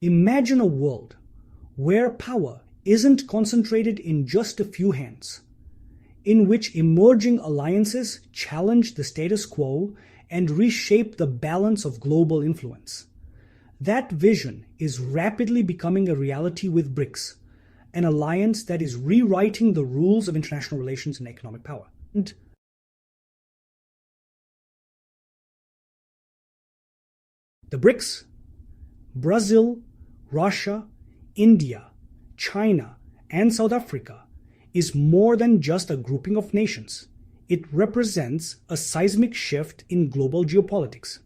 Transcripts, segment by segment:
Imagine a world where power isn't concentrated in just a few hands, in which emerging alliances challenge the status quo and reshape the balance of global influence. That vision is rapidly becoming a reality with BRICS, an alliance that is rewriting the rules of international relations and economic power. The BRICS, Brazil, Russia, India, China, and South Africa, is more than just a grouping of nations. It represents a seismic shift in global geopolitics.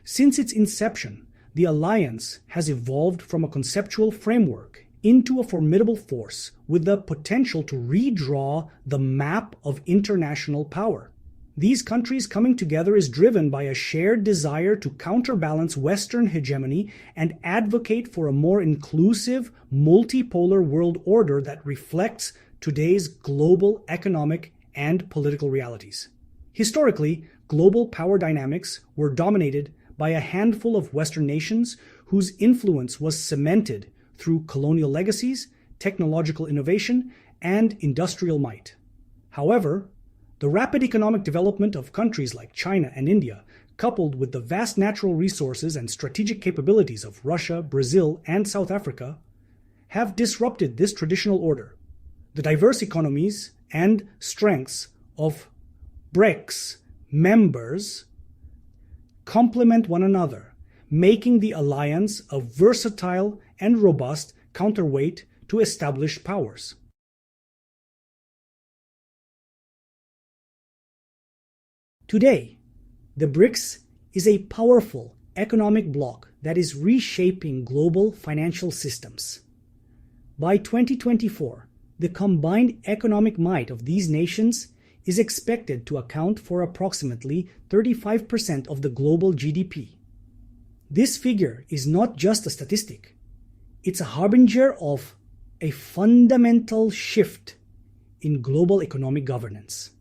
Since its inception, the alliance has evolved from a conceptual framework into a formidable force with the potential to redraw the map of international power. These countries coming together is driven by a shared desire to counterbalance Western hegemony and advocate for a more inclusive, multipolar world order that reflects today's global economic and political realities. Historically, global power dynamics were dominated by a handful of Western nations whose influence was cemented through colonial legacies, technological innovation, and industrial might. However, the rapid economic development of countries like China and India, coupled with the vast natural resources and strategic capabilities of Russia, Brazil, and South Africa, have disrupted this traditional order. The diverse economies and strengths of BRICS members complement one another, making the alliance a versatile and robust counterweight to established powers. Today, the BRICS is a powerful economic bloc that is reshaping global financial systems. By 2024, the combined economic might of these nations is expected to account for approximately 35% of the global GDP. This figure is not just a statistic. It's a harbinger of a fundamental shift in global economic governance.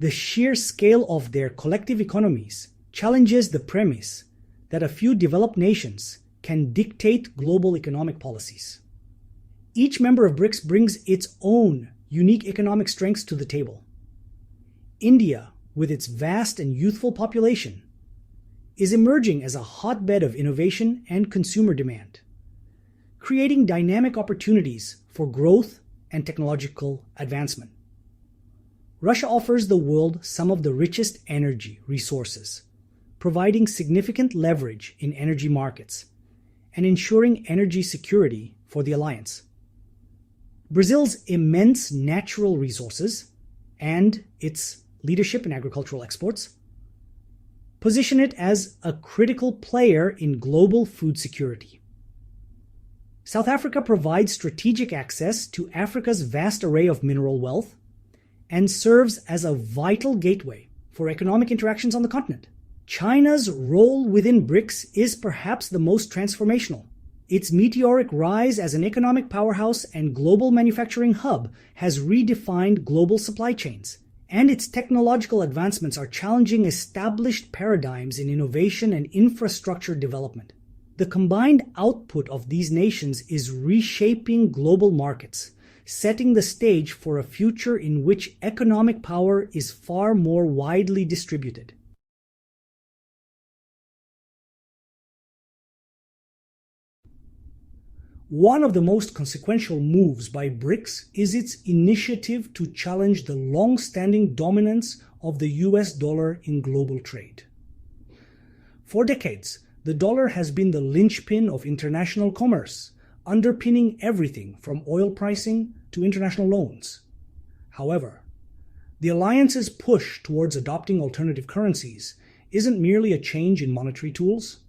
The sheer scale of their collective economies challenges the premise that a few developed nations can dictate global economic policies. Each member of BRICS brings its own unique economic strengths to the table. India, with its vast and youthful population, is emerging as a hotbed of innovation and consumer demand, creating dynamic opportunities for growth and technological advancement. Russia offers the world some of the richest energy resources, providing significant leverage in energy markets and ensuring energy security for the alliance. Brazil's immense natural resources and its leadership in agricultural exports position it as a critical player in global food security. South Africa provides strategic access to Africa's vast array of mineral wealth and serves as a vital gateway for economic interactions on the continent. China's role within BRICS is perhaps the most transformational. Its meteoric rise as an economic powerhouse and global manufacturing hub has redefined global supply chains, and its technological advancements are challenging established paradigms in innovation and infrastructure development. The combined output of these nations is reshaping global markets, setting the stage for a future in which economic power is far more widely distributed. One of the most consequential moves by BRICS is its initiative to challenge the long-standing dominance of the US dollar in global trade. For decades, the dollar has been the linchpin of international commerce, underpinning everything from oil pricing to international loans. However, the alliance's push towards adopting alternative currencies isn't merely a change in monetary tools.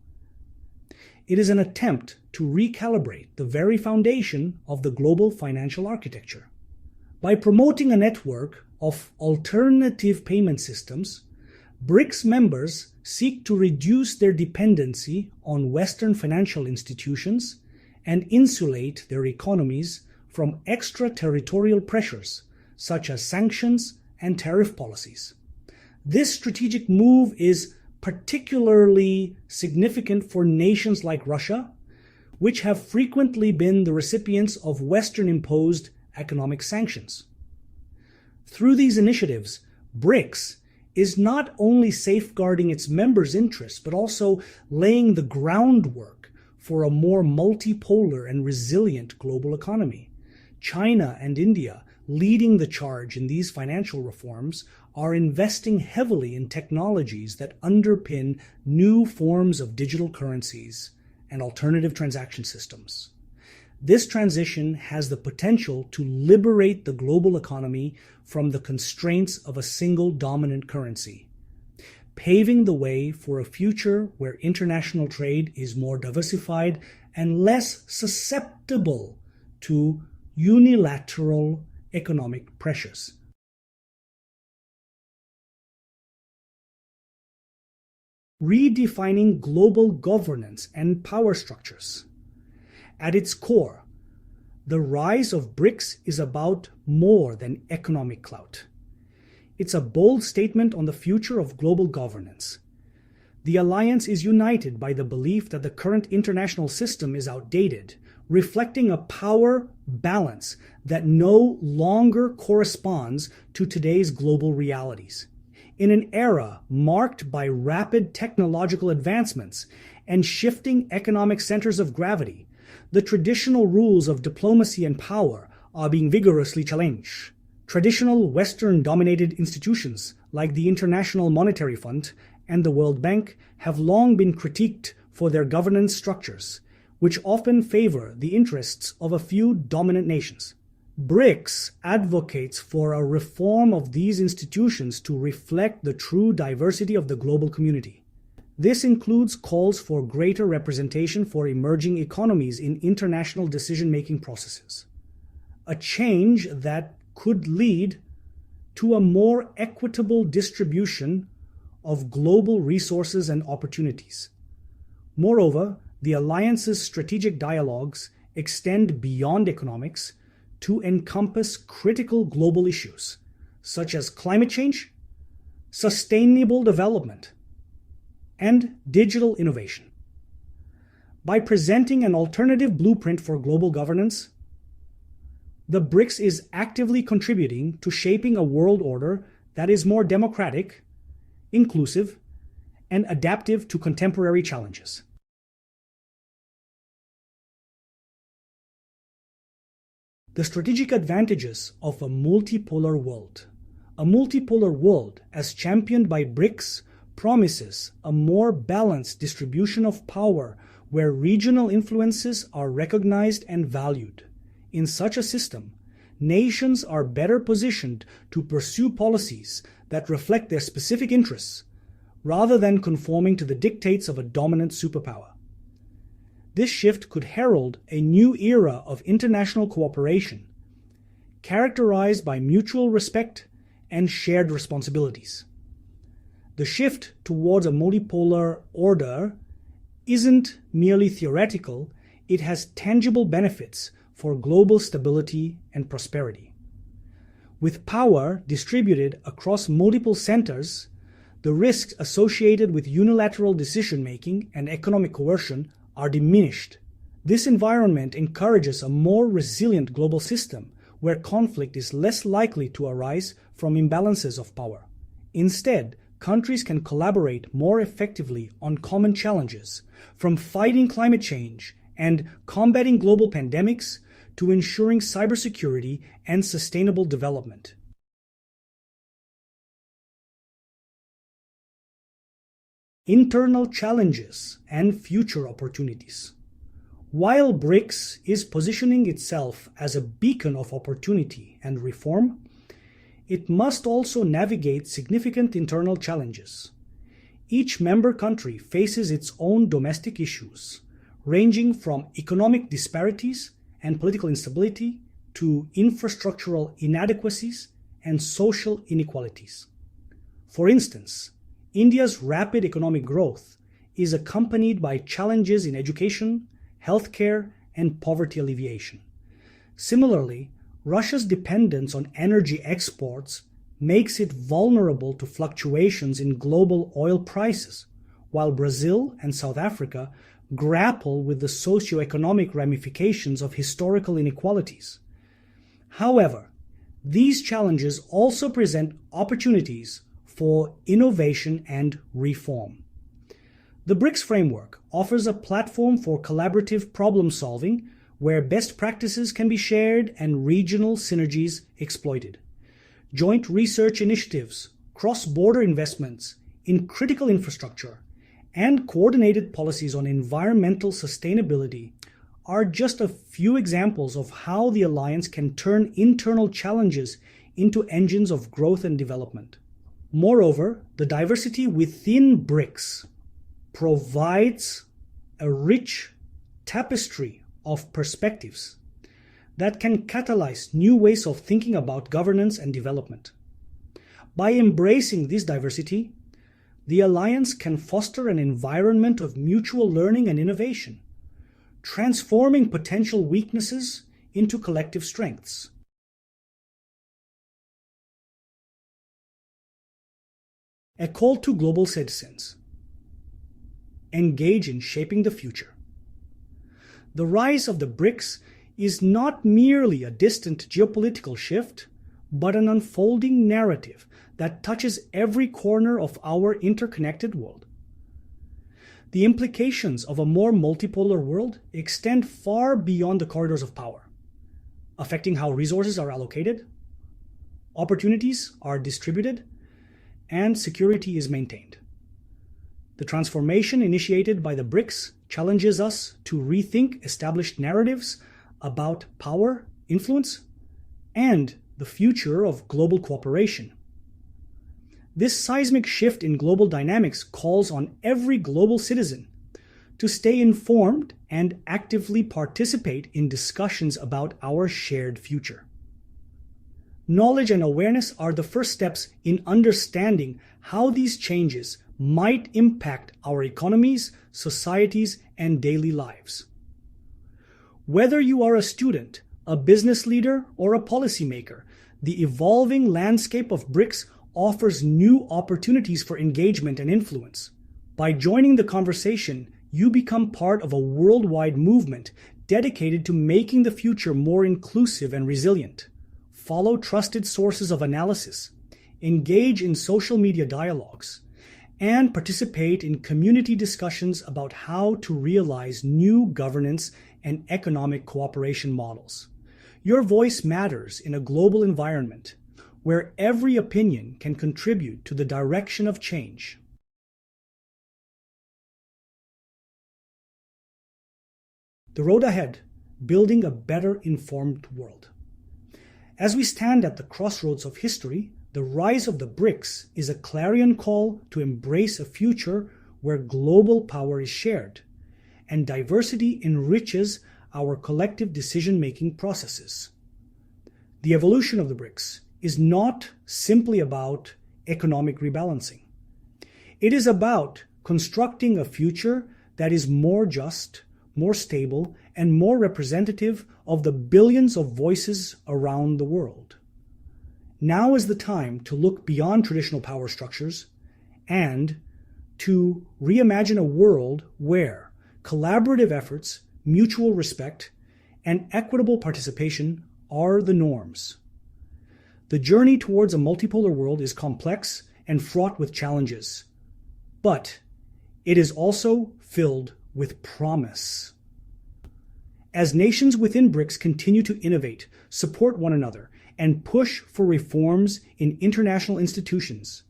It is an attempt to recalibrate the very foundation of the global financial architecture. By promoting a network of alternative payment systems, BRICS members seek to reduce their dependency on Western financial institutions and insulate their economies from extraterritorial pressures such as sanctions and tariff policies. This strategic move is particularly significant for nations like Russia, which have frequently been the recipients of Western-imposed economic sanctions. Through these initiatives, BRICS is not only safeguarding its members' interests, but also laying the groundwork for a more multipolar and resilient global economy. China and India, leading the charge in these financial reforms, are investing heavily in technologies that underpin new forms of digital currencies and alternative transaction systems. This transition has the potential to liberate the global economy from the constraints of a single dominant currency, paving the way for a future where international trade is more diversified and less susceptible to unilateral economic pressures. Redefining global governance and power structures. At its core, the rise of BRICS is about more than economic clout. It's a bold statement on the future of global governance. The alliance is united by the belief that the current international system is outdated, reflecting a power balance that no longer corresponds to today's global realities. In an era marked by rapid technological advancements and shifting economic centers of gravity, the traditional rules of diplomacy and power are being vigorously challenged. Traditional Western-dominated institutions like the International Monetary Fund and the World Bank have long been critiqued for their governance structures, which often favor the interests of a few dominant nations. BRICS advocates for a reform of these institutions to reflect the true diversity of the global community. This includes calls for greater representation for emerging economies in international decision-making processes, a change that could lead to a more equitable distribution of global resources and opportunities. Moreover, the alliance's strategic dialogues extend beyond economics to encompass critical global issues such as climate change, sustainable development, and digital innovation. By presenting an alternative blueprint for global governance, the BRICS is actively contributing to shaping a world order that is more democratic, inclusive, and adaptive to contemporary challenges. The strategic advantages of a multipolar world. A multipolar world, as championed by BRICS, promises a more balanced distribution of power where regional influences are recognized and valued. In such a system, nations are better positioned to pursue policies that reflect their specific interests, rather than conforming to the dictates of a dominant superpower. This shift could herald a new era of international cooperation, characterized by mutual respect and shared responsibilities. The shift towards a multipolar order isn't merely theoretical, it has tangible benefits for global stability and prosperity. With power distributed across multiple centers, the risks associated with unilateral decision-making and economic coercion are diminished. This environment encourages a more resilient global system where conflict is less likely to arise from imbalances of power. Instead, countries can collaborate more effectively on common challenges, from fighting climate change and combating global pandemics to ensuring cybersecurity and sustainable development. Internal challenges and future opportunities. While BRICS is positioning itself as a beacon of opportunity and reform, it must also navigate significant internal challenges. Each member country faces its own domestic issues, ranging from economic disparities and political instability to infrastructural inadequacies and social inequalities. For instance, India's rapid economic growth is accompanied by challenges in education, healthcare, and poverty alleviation. Similarly, Russia's dependence on energy exports makes it vulnerable to fluctuations in global oil prices, while Brazil and South Africa grapple with the socio-economic ramifications of historical inequalities. However, these challenges also present opportunities for innovation and reform. The BRICS framework offers a platform for collaborative problem-solving where best practices can be shared and regional synergies exploited. Joint research initiatives, cross-border investments in critical infrastructure, and coordinated policies on environmental sustainability are just a few examples of how the alliance can turn internal challenges into engines of growth and development. Moreover, the diversity within BRICS provides a rich tapestry of perspectives that can catalyze new ways of thinking about governance and development. By embracing this diversity, the alliance can foster an environment of mutual learning and innovation, transforming potential weaknesses into collective strengths. A call to global citizens. Engage in shaping the future. The rise of the BRICS is not merely a distant geopolitical shift, but an unfolding narrative that touches every corner of our interconnected world. The implications of a more multipolar world extend far beyond the corridors of power, affecting how resources are allocated, opportunities are distributed, and security is maintained. The transformation initiated by the BRICS challenges us to rethink established narratives about power, influence, and the future of global cooperation. This seismic shift in global dynamics calls on every global citizen to stay informed and actively participate in discussions about our shared future. Knowledge and awareness are the first steps in understanding how these changes might impact our economies, societies, and daily lives. Whether you are a student, a business leader, or a policymaker, the evolving landscape of BRICS offers new opportunities for engagement and influence. By joining the conversation, you become part of a worldwide movement dedicated to making the future more inclusive and resilient. Follow trusted sources of analysis, engage in social media dialogues, and participate in community discussions about how to realize new governance and economic cooperation models. Your voice matters in a global environment where every opinion can contribute to the direction of change. The road ahead, building a better informed world. As we stand at the crossroads of history, the rise of the BRICS is a clarion call to embrace a future where global power is shared, and diversity enriches our collective decision-making processes. The evolution of the BRICS is not simply about economic rebalancing. It is about constructing a future that is more just, more stable, and more representative of the billions of voices around the world. Now is the time to look beyond traditional power structures and to reimagine a world where collaborative efforts, mutual respect, and equitable participation are the norms. The journey towards a multipolar world is complex and fraught with challenges, but it is also filled with promise. As nations within BRICS continue to innovate, support one another, and push for reforms in international institutions,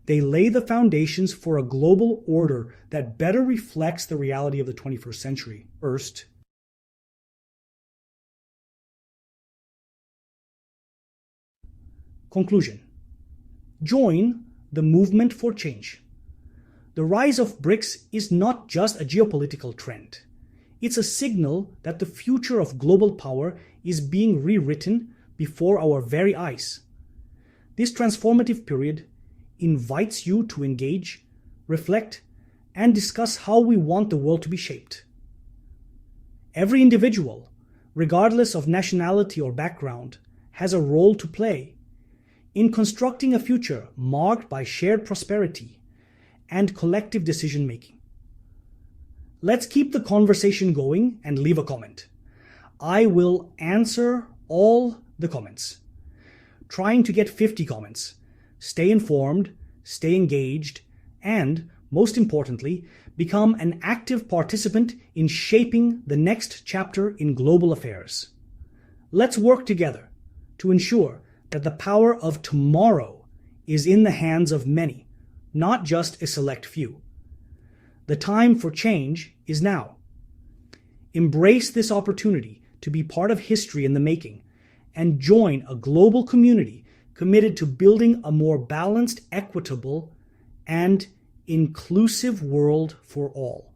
they lay the foundations for a global order that better reflects the reality of the 21st century. First, conclusion. Join the movement for change. The rise of BRICS is not just a geopolitical trend. It's a signal that the future of global power is being rewritten before our very eyes. This transformative period invites you to engage, reflect, and discuss how we want the world to be shaped. Every individual, regardless of nationality or background, has a role to play in constructing a future marked by shared prosperity and collective decision-making. Let's keep the conversation going and leave a comment. I will answer all the comments. Trying to get 50 comments. Stay informed, stay engaged, and, most importantly, become an active participant in shaping the next chapter in global affairs. Let's work together to ensure that the power of tomorrow is in the hands of many, not just a select few. The time for change is now. Embrace this opportunity to be part of history in the making and join a global community committed to building a more balanced, equitable, and inclusive world for all.